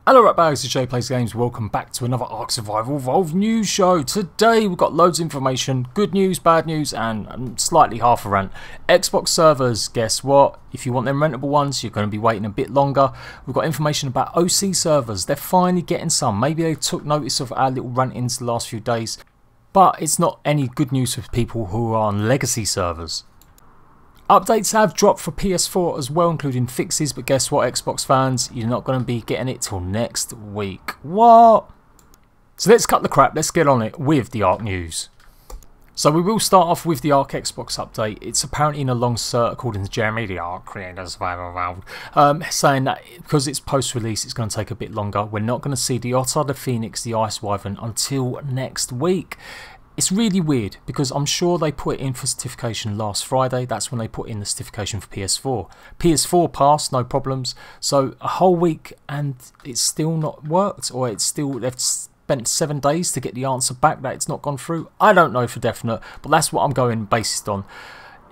Hello right bags, it's Jade Plays Games. Welcome back to another Ark Survival Evolved news show. Today we've got loads of information, good news, bad news and slightly half a rant. Xbox servers, guess what? If you want them rentable ones, you're going to be waiting a bit longer. We've got information about OC servers. They're finally getting some. Maybe they took notice of our little rant-ins the last few days. But it's not any good news for people who are on legacy servers. Updates have dropped for PS4 as well, including fixes, but guess what, Xbox fans? You're not going to be getting it till next week. What? So let's cut the crap, let's get on it with the Ark news. So we will start off with the Ark Xbox update. It's apparently in a long cert, according to Jeremy, the Ark creator, saying that because it's post-release, it's going to take a bit longer. We're not going to see the Otter, the Phoenix, the Ice Wyvern until next week. It's really weird because I'm sure they put it in for certification last Friday. That's when they put in the certification for PS4. PS4 passed, no problems. So a whole week and it's still not worked, or it's still, they've spent 7 days to get the answer back that it's not gone through. I don't know for definite, but that's what I'm going based on.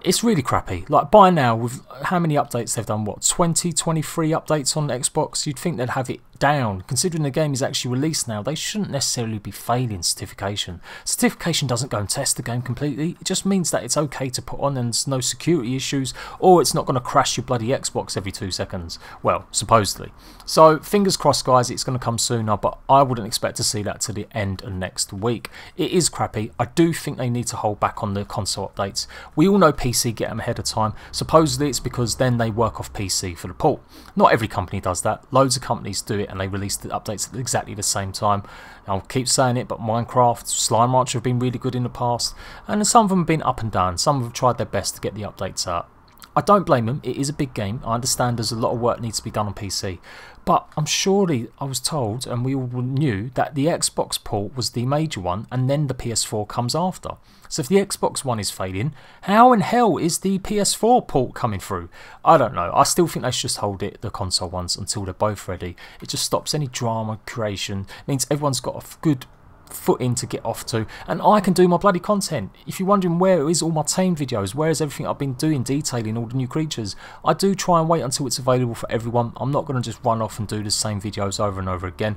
It's really crappy. Like by now, with how many updates they've done, what, 20, 23 updates on Xbox, you'd think they'd have it down. Considering the game is actually released now, they shouldn't necessarily be failing certification. Certification doesn't go and test the game completely. It just means that it's okay to put on and there's no security issues, or it's not going to crash your bloody Xbox every 2 seconds. Well, supposedly. So fingers crossed guys, it's going to come sooner, but I wouldn't expect to see that to the end of next week. It is crappy. I do think they need to hold back on the console updates. We all know PC get them ahead of time. Supposedly it's because then they work off PC for the port. Not every company does that. Loads of companies do it and they release the updates at exactly the same time. I'll keep saying it, but Minecraft, Slime Rancher have been really good in the past, and some of them have been up and down. Some have tried their best to get the updates out. I don't blame them, it is a big game. I understand there's a lot of work needs to be done on PC, but I was told, and we all knew, that the Xbox port was the major one and then the PS4 comes after. So if the Xbox One is failing, how in hell is the PS4 port coming through? I don't know. I still think they should just hold it, the console ones, until they're both ready. It just stops any drama creation, it means everyone's got a good footing to get off to, and I can do my bloody content. If you're wondering where is all my tame videos, where is everything I've been doing detailing all the new creatures, I do try and wait until it's available for everyone. I'm not going to just run off and do the same videos over and over again.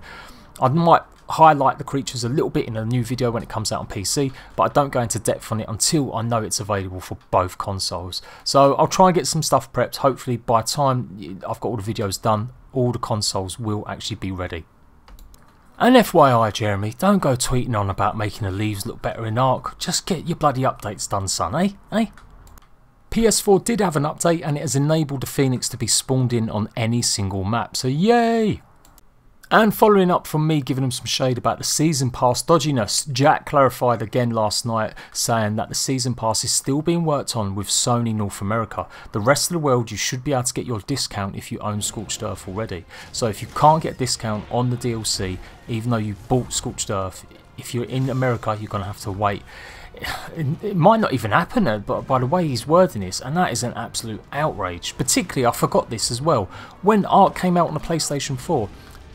I might highlight the creatures a little bit in a new video when it comes out on PC, but I don't go into depth on it until I know it's available for both consoles. So I'll try and get some stuff prepped. Hopefully by the time I've got all the videos done, all the consoles will actually be ready. And FYI Jeremy, don't go tweeting on about making the leaves look better in Ark. Just get your bloody updates done, son, eh? PS4 did have an update and it has enabled the Phoenix to be spawned in on any single map, so yay! And following up from me giving him some shade about the Season Pass dodginess, Jack clarified again last night, saying that the Season Pass is still being worked on with Sony North America. The rest of the world, you should be able to get your discount if you own Scorched Earth already. So if you can't get a discount on the DLC, even though you bought Scorched Earth, if you're in America, you're going to have to wait. It might not even happen, but by the way he's wording this, and that is an absolute outrage. Particularly, I forgot this as well, when Ark came out on the PlayStation 4,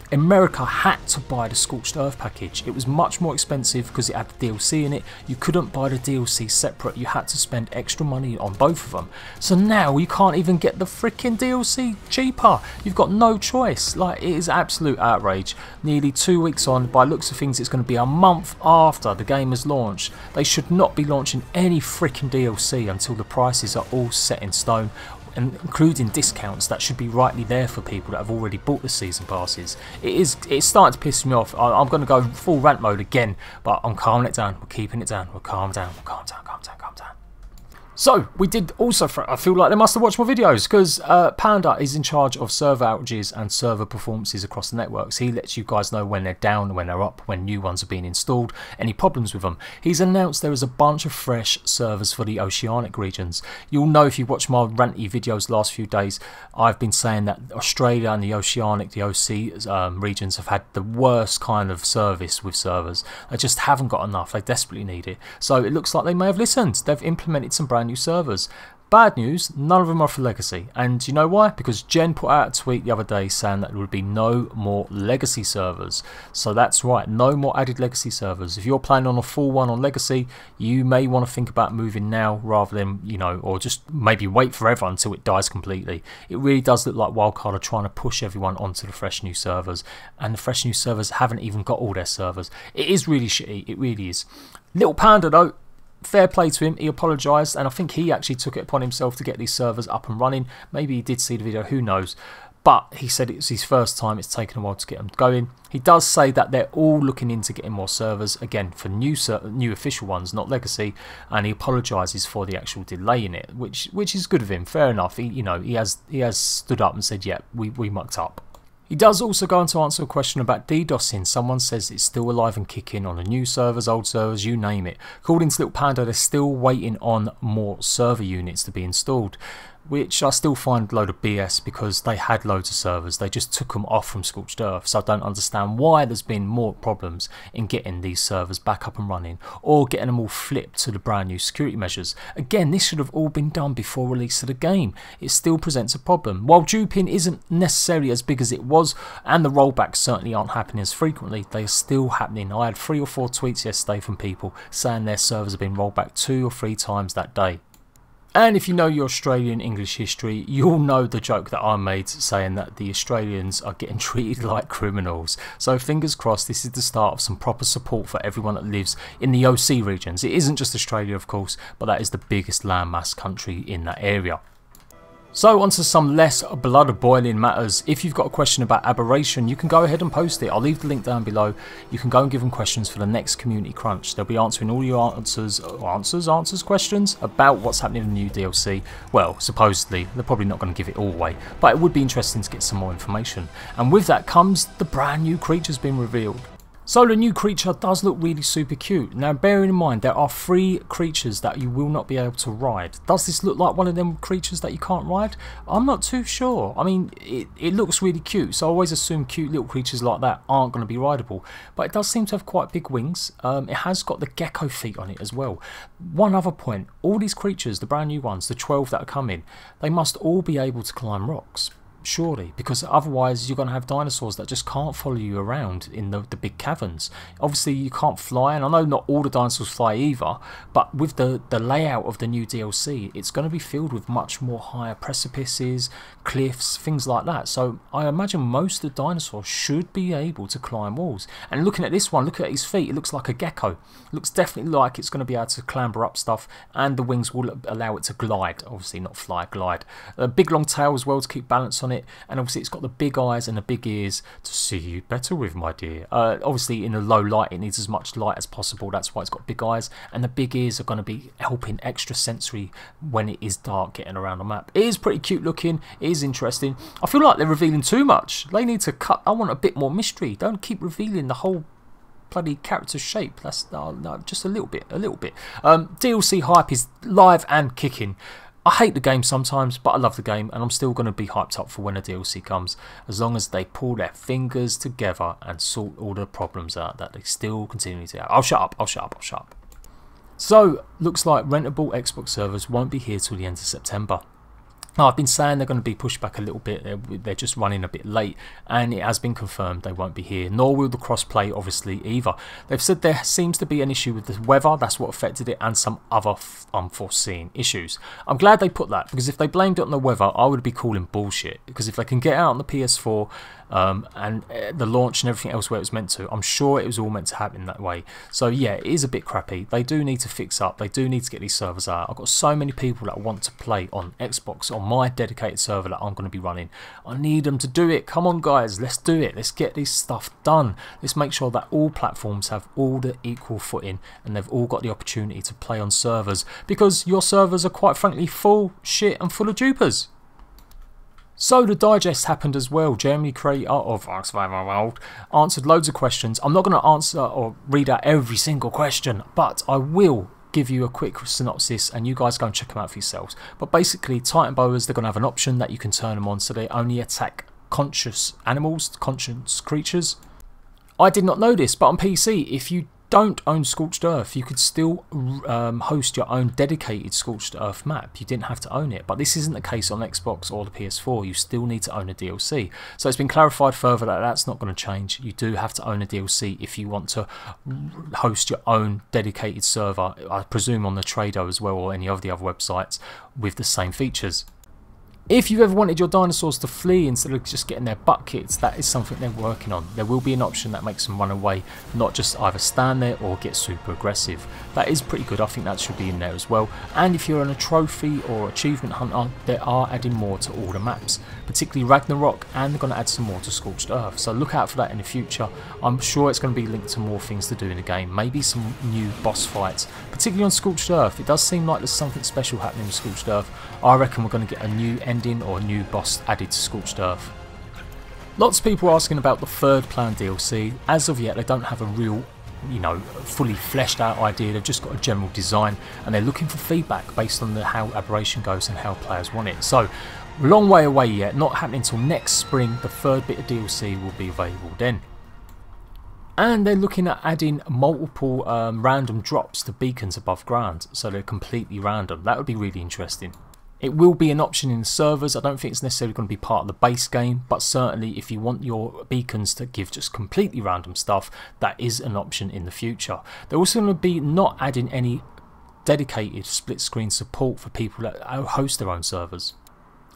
America had to buy the Scorched Earth package. It was much more expensive because it had the DLC in it. You couldn't buy the DLC separate. You had to spend extra money on both of them. So now you can't even get the freaking DLC cheaper. You've got no choice. Like, it is absolute outrage. Nearly 2 weeks on, by looks of things it's going to be a month after the game has launched. They should not be launching any freaking DLC until the prices are all set in stone, and including discounts that should be rightly there for people that have already bought the season passes. It's starting to piss me off. I'm going to go full rant mode again, but I'm calming it down. We're keeping it down. We'll calm down. We'll calm down. Calm down. Calm down. So, we did also, I feel like they must have watched my videos, because Panda is in charge of server outages and server performances across the networks. He lets you guys know when they're down, when they're up, when new ones are being installed, any problems with them. He's announced there is a bunch of fresh servers for the Oceanic regions. You'll know if you watch my ranty videos the last few days, I've been saying that Australia and the Oceanic, the OC regions have had the worst kind of service with servers. They just haven't got enough. They desperately need it. So it looks like they may have listened. They've implemented some brand new servers. Bad news, none of them are for Legacy, and you know why? Because Jen put out a tweet the other day saying that there would be no more Legacy servers. So that's right, no more added Legacy servers. If you're planning on a full one on Legacy, you may want to think about moving now rather than, you know, or just maybe wait forever until it dies completely. It really does look like Wildcard are trying to push everyone onto the fresh new servers, and the fresh new servers haven't even got all their servers. It is really shitty, it really is. Little Panda though, fair play to him, he apologised, and I think he actually took it upon himself to get these servers up and running. Maybe he did see the video, who knows, but he said it's his first time, it's taken a while to get them going. He does say that they're all looking into getting more servers, again for new official ones, not Legacy, and he apologises for the actual delay in it, which is good of him, fair enough. He has stood up and said, yeah, we mucked up. He does also go on to answer a question about DDoSing. Someone says it's still alive and kicking on the new servers, old servers, you name it. According to Little Panda, they're still waiting on more server units to be installed, which I still find a load of BS because they had loads of servers. They just took them off from Scorched Earth, so I don't understand why there's been more problems in getting these servers back up and running or getting them all flipped to the brand new security measures. Again, this should have all been done before release of the game. It still presents a problem. While duping isn't necessarily as big as it was, and the rollbacks certainly aren't happening as frequently, they are still happening. I had 3 or 4 tweets yesterday from people saying their servers have been rolled back 2 or 3 times that day. And if you know your Australian English history, you'll know the joke that I made saying that the Australians are getting treated like criminals. So fingers crossed this is the start of some proper support for everyone that lives in the OC regions. It isn't just Australia, of course, but that is the biggest landmass country in that area. So on to some less blood boiling matters. If you've got a question about Aberration, you can go ahead and post it. I'll leave the link down below. You can go and give them questions for the next community crunch. They'll be answering all your questions about what's happening in the new DLC. Well, supposedly, they're probably not going to give it all away, but it would be interesting to get some more information. And with that comes the brand new creatures being revealed. So the new creature does look really super cute. Now bearing in mind there are 3 creatures that you will not be able to ride. Does this look like one of them creatures that you can't ride? I'm not too sure. I mean it looks really cute, so I always assume cute little creatures like that aren't going to be rideable. But it does seem to have quite big wings. It has got the gecko feet on it as well. One other point, all these creatures, the brand new ones, the 12 that are coming, they must all be able to climb rocks. Surely, because otherwise you're going to have dinosaurs that just can't follow you around in the big caverns. Obviously you can't fly, and I know not all the dinosaurs fly either, but with the layout of the new DLC, it's going to be filled with much more higher precipices, cliffs, things like that. So I imagine most of the dinosaurs should be able to climb walls. And looking at this one, look at his feet, it looks like a gecko. It looks definitely like it's going to be able to clamber up stuff, and the wings will allow it to glide. Obviously not fly, glide. A big long tail as well to keep balance on it. And obviously it's got the big eyes and the big ears to see you better with, my dear. Obviously in a low light it needs as much light as possible, that's why it's got big eyes, and the big ears are going to be helping extra sensory when it is dark getting around the map. It is pretty cute looking, it is interesting. I feel like they're revealing too much. They need to cut. I want a bit more mystery. Don't keep revealing the whole bloody character shape. That's no, just a little bit, DLC hype is live and kicking. I hate the game sometimes, but I love the game, and I'm still going to be hyped up for when a DLC comes, as long as they pull their fingers together and sort all the problems out that they still continue to have. I'll shut up. So, looks like rentable Xbox servers won't be here till the end of September. Now, I've been saying they're going to be pushed back a little bit, they're just running a bit late, and it has been confirmed they won't be here, nor will the crossplay obviously either. They've said there seems to be an issue with the weather, that's what affected it, and some other unforeseen issues. I'm glad they put that, because if they blamed it on the weather, I would be calling bullshit, because if they can get out on the PS4 and the launch and everything else where it was meant to, I'm sure it was all meant to happen that way. So yeah, it is a bit crappy. They do need to fix up, they do need to get these servers out. I've got so many people that want to play on Xbox on my dedicated server that I'm going to be running. I need them to do it. Come on guys, let's do it. Let's get this stuff done. Let's make sure that all platforms have all the equal footing and they've all got the opportunity to play on servers, because your servers are quite frankly full shit and full of dupers. So the digest happened as well. Jeremy, creator of Ark Survival World, answered loads of questions. I'm not going to answer or read out every single question, but I will give you a quick synopsis and you guys go and check them out for yourselves. But basically, Titan boas, they're going to have an option that you can turn them on so they only attack conscious animals, conscious creatures. I did not know this, but on PC, if you don't own Scorched Earth, you could still host your own dedicated Scorched Earth map. You didn't have to own it, but this isn't the case on Xbox or the PS4. You still need to own a DLC. So it's been clarified further that that's not going to change. You do have to own a DLC if you want to host your own dedicated server, I presume on the Trado as well, or any of the other websites with the same features. If you ever wanted your dinosaurs to flee instead of just getting their butt kicked, that is something they're working on. There will be an option that makes them run away, not just either stand there or get super aggressive. That is pretty good, I think that should be in there as well. And if you're on a trophy or achievement hunter, they are adding more to all the maps, particularly Ragnarok, and they're going to add some more to Scorched Earth. So look out for that in the future. I'm sure it's going to be linked to more things to do in the game, maybe some new boss fights, particularly on Scorched Earth. It does seem like there's something special happening with Scorched Earth. I reckon we're going to get a new ending or a new boss added to Scorched Earth. Lots of people are asking about the third plan DLC. As of yet, they don't have a real, fully fleshed out idea. They've just got a general design, and they're looking for feedback based on how Aberration goes and how players want it. So, long way away yet, not happening until next spring. The third bit of DLC will be available then. And they're looking at adding multiple random drops to beacons above ground, so they're completely random. That would be really interesting. It will be an option in the servers. I don't think it's necessarily going to be part of the base game, but certainly if you want your beacons to give just completely random stuff, that is an option in the future. They're also going to be not adding any dedicated split screen support for people that host their own servers.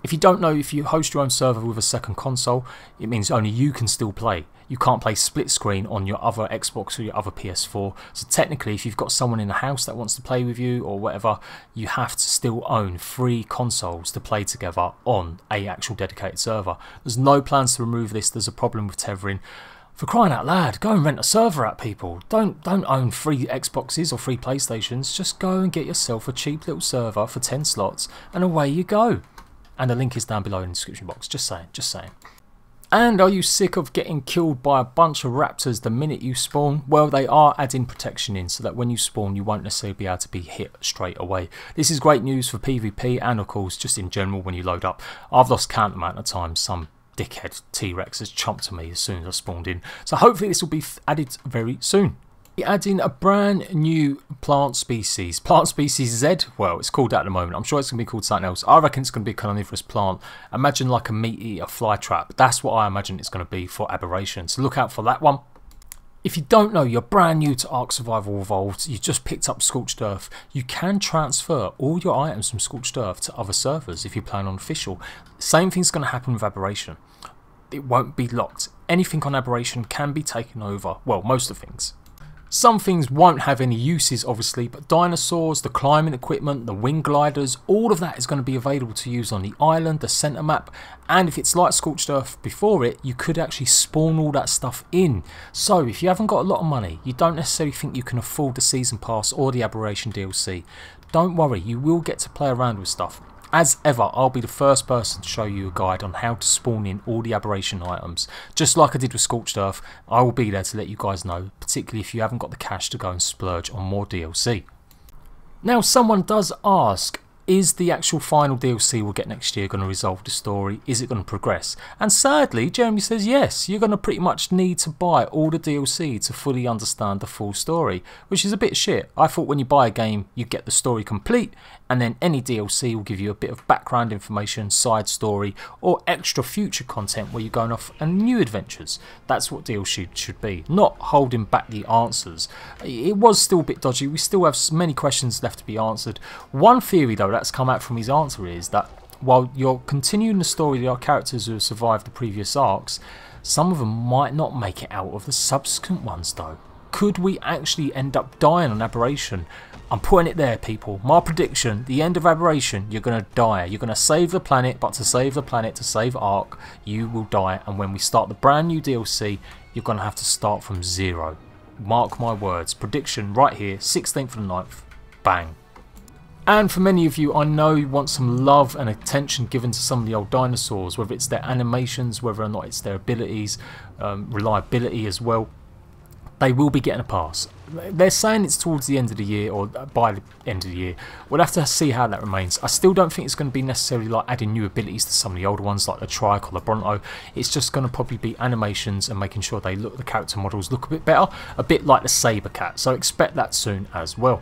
If you don't know, if you host your own server with a second console, it means only you can still play. You can't play split screen on your other Xbox or your other PS4. So technically, if you've got someone in the house that wants to play with you or whatever, you have to still own 3 consoles to play together on a actual dedicated server. There's no plans to remove this. There's a problem with tethering. For crying out loud, go and rent a server out, people. Don't own 3 Xboxes or 3 PlayStations. Just go and get yourself a cheap little server for 10 slots and away you go. And the link is down below in the description box. Just saying, just saying. And are you sick of getting killed by a bunch of raptors the minute you spawn? Well, they are adding protection in so that when you spawn you won't necessarily be able to be hit straight away. This is great news for PvP and of course just in general when you load up. I've lost count amount of times some dickhead T-Rex has chomped to me as soon as I spawned in. So hopefully this will be added very soon. Adding a brand new plant species Z. Well, it's called that at the moment. I'm sure it's going to be called something else. I reckon it's going to be a carnivorous plant. Imagine like a meat eater fly trap. That's what I imagine it's going to be for Aberration. So look out for that one. If you don't know, you're brand new to Ark Survival Evolved, you just picked up Scorched Earth, you can transfer all your items from Scorched Earth to other servers if you're playing on official. Same thing's going to happen with Aberration. It won't be locked. Anything on Aberration can be taken over. Well, most of the things. Some things won't have any uses obviously, but dinosaurs, the climbing equipment, the wing gliders, all of that is going to be available to use on the island, the centre map, and if it's like Scorched Earth before it, you could actually spawn all that stuff in. So if you haven't got a lot of money, you don't necessarily think you can afford the Season Pass or the Aberration DLC, don't worry, you will get to play around with stuff. As ever, I'll be the first person to show you a guide on how to spawn in all the Aberration items. Just like I did with Scorched Earth, I will be there to let you guys know, particularly if you haven't got the cash to go and splurge on more DLC. Now someone does ask, is the actual final DLC we'll get next year going to resolve the story? Is it going to progress? And sadly, Jeremy says yes, you're going to pretty much need to buy all the DLC to fully understand the full story, which is a bit shit. I thought when you buy a game, you get the story complete, and then any DLC will give you a bit of background information, side story, or extra future content where you're going off on new adventures. That's what DLC should be, not holding back the answers. It was still a bit dodgy, we still have many questions left to be answered. One theory though that's come out from his answer is that while you're continuing the story of our characters who have survived the previous arcs, some of them might not make it out of the subsequent ones though. Could we actually end up dying on Aberration? I'm putting it there, people. My prediction, the end of Aberration, you're going to die. You're going to save the planet, but to save the planet, to save Ark, you will die. And when we start the brand new DLC, you're going to have to start from zero. Mark my words. Prediction right here, 16th of the 9th. Bang. And for many of you, I know you want some love and attention given to some of the old dinosaurs, whether it's their animations, whether or not it's their abilities, reliability as well. they will be getting a pass. They're saying it's towards the end of the year, or by the end of the year. We'll have to see how that remains. I still don't think it's going to be necessarily like adding new abilities to some of the older ones, like the Trike or the Bronto. It's just going to probably be animations and making sure the character models look a bit better, a bit like the Saber Cat. So expect that soon as well.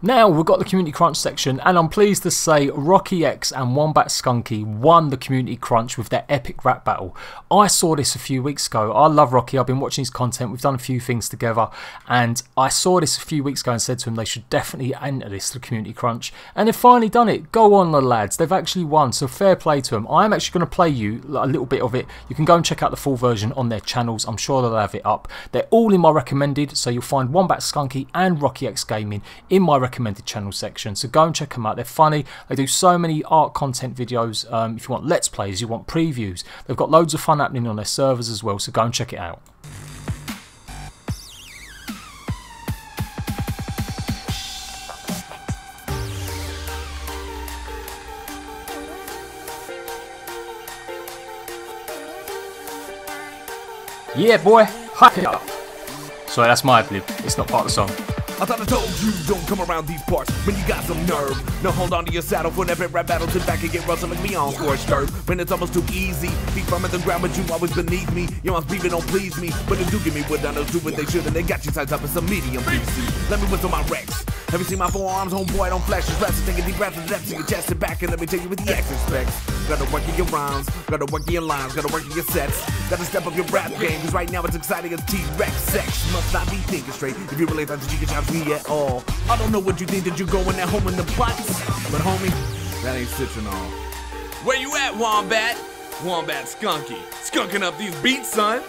Now we've got the Community Crunch section, and I'm pleased to say Rocky X and Wombat Skunky won the Community Crunch with their epic rap battle. I saw this a few weeks ago. I love Rocky, I've been watching his content, we've done a few things together, and I saw this a few weeks ago and said to him they should definitely enter this, the Community Crunch, and they've finally done it. Go on the lads, they've actually won, so fair play to them. I am actually going to play you a little bit of it. You can go and check out the full version on their channels, I'm sure they'll have it up. They're all in my recommended, so you'll find Wombat Skunky and Rocky X Gaming in my recommended channel section, so go and check them out. They're funny, they do so many art content videos. If you want let's plays, you want previews, they've got loads of fun happening on their servers as well, so go and check it out. Yeah boy, hype it up. Sorry, that's my ad-lib, it's not part of the song. I thought I told you, don't come around these parts when you got some nerve. Now hold on to your saddle for every rap battle. Sit back and get Russel like me on scorched earth. When it's almost too easy, be firm at the ground, but you always beneath me. Your arms beefing don't please me, but they do give me what dinos do what they should, and they got you sized up as a medium PC. Let me whistle my Rex. Have you seen my forearms, homeboy? Don't flash your reps and take a deep breath and depths in your chest and back, and let me tell you what the X expects. Gotta work in your rhymes, gotta work in your lines, gotta work in your sets. Gotta step up your rap game, cause right now it's exciting as T-Rex sex. Must not be thinking straight if you really thought that you could challenge me at all. I don't know what you think that you're going at home in the plots, but homie, that ain't stitching all. Where you at, Wombat? Wombat Skunky. Skunking up these beats, son.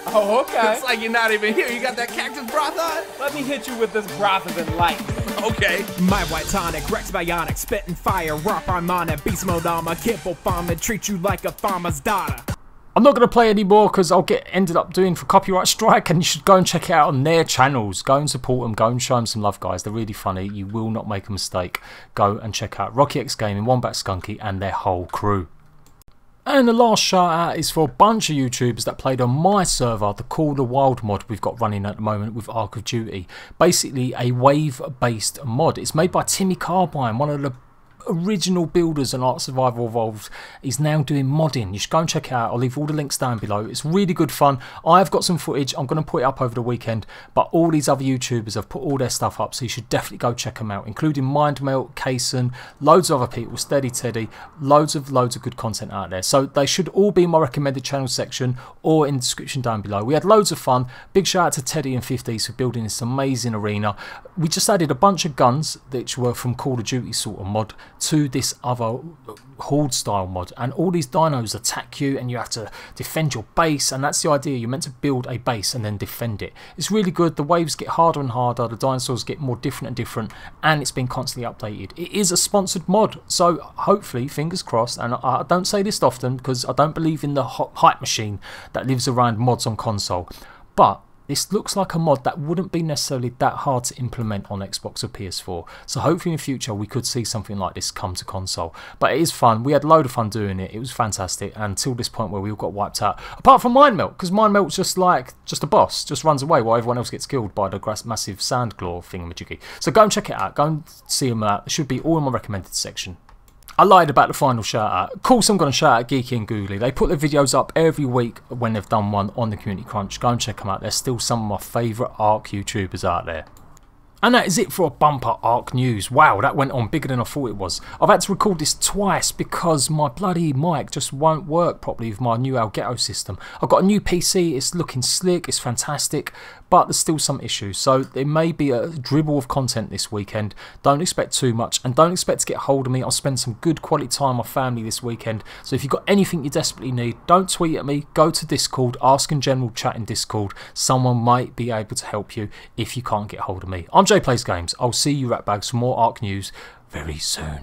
Oh, okay. It's like you're not even here. You got that cactus broth on? Let me hit you with this broth of enlightenment. Okay. My white tonic, Rex Bionic, spitting fire, rock harmonic, beast mode armor, kibble farmer, treat you like a farmer's daughter. I'm not going to play anymore because I'll get ended up doing for copyright strike, and you should go and check it out on their channels. Go and support them, go and show them some love, guys. They're really funny. You will not make a mistake. Go and check out Rocky X Gaming, Wombat Skunky and their whole crew. And the last shout out is for a bunch of YouTubers that played on my server, the Call the Wild mod we've got running at the moment with Ark of Duty. Basically a wave based mod. It's made by Timmy Carbine, one of the original builders and Ark Survival Evolved. Is now doing modding. You should go and check it out. I'll leave all the links down below. It's really good fun. I've got some footage. I'm going to put it up over the weekend, but all these other YouTubers have put all their stuff up, so you should definitely go check them out, including Mindmelt, Kaysen, loads of other people, Steadyteddy, loads of good content out there. So they should all be in my recommended channel section or in the description down below. We had loads of fun. Big shout out to Teddy and 50s for building this amazing arena. We just added a bunch of guns which were from Call of Duty sort of mod to this other horde style mod, and all these dinos attack you and you have to defend your base, and that's the idea. You're meant to build a base and then defend it. It's really good. The waves get harder and harder, the dinosaurs get more different and different, and it's been constantly updated. It is a sponsored mod, so hopefully, fingers crossed, and I don't say this often because I don't believe in the hype machine that lives around mods on console, but this looks like a mod that wouldn't be necessarily that hard to implement on Xbox or PS4. So hopefully in the future we could see something like this come to console. But it is fun. We had a load of fun doing it. It was fantastic until this point where we all got wiped out. Apart from Mindmelt, because Mindmelt's just a boss. Just runs away while everyone else gets killed by the massive sand claw thingamajiggy. So go and check it out. Go and see them out. It should be all in my recommended section. I lied about the final shout out. Of course I'm going to shout out Geeky and Googly. They put their videos up every week when they've done one on the Community Crunch. Go and check them out. They're still some of my favourite Ark YouTubers out there. And that is it for a bumper Ark news. Wow, that went on bigger than I thought it was. I've had to record this twice because my bloody mic just won't work properly with my new Elgato system. I've got a new PC, it's looking slick, it's fantastic, but there's still some issues. So there may be a dribble of content this weekend. Don't expect too much, and don't expect to get hold of me. I'll spend some good quality time with my family this weekend. So if you've got anything you desperately need, don't tweet at me. Go to Discord, ask in general chat in Discord. Someone might be able to help you if you can't get hold of me. I'm Jade Plays Games. I'll see you ratbags for more Ark news very soon.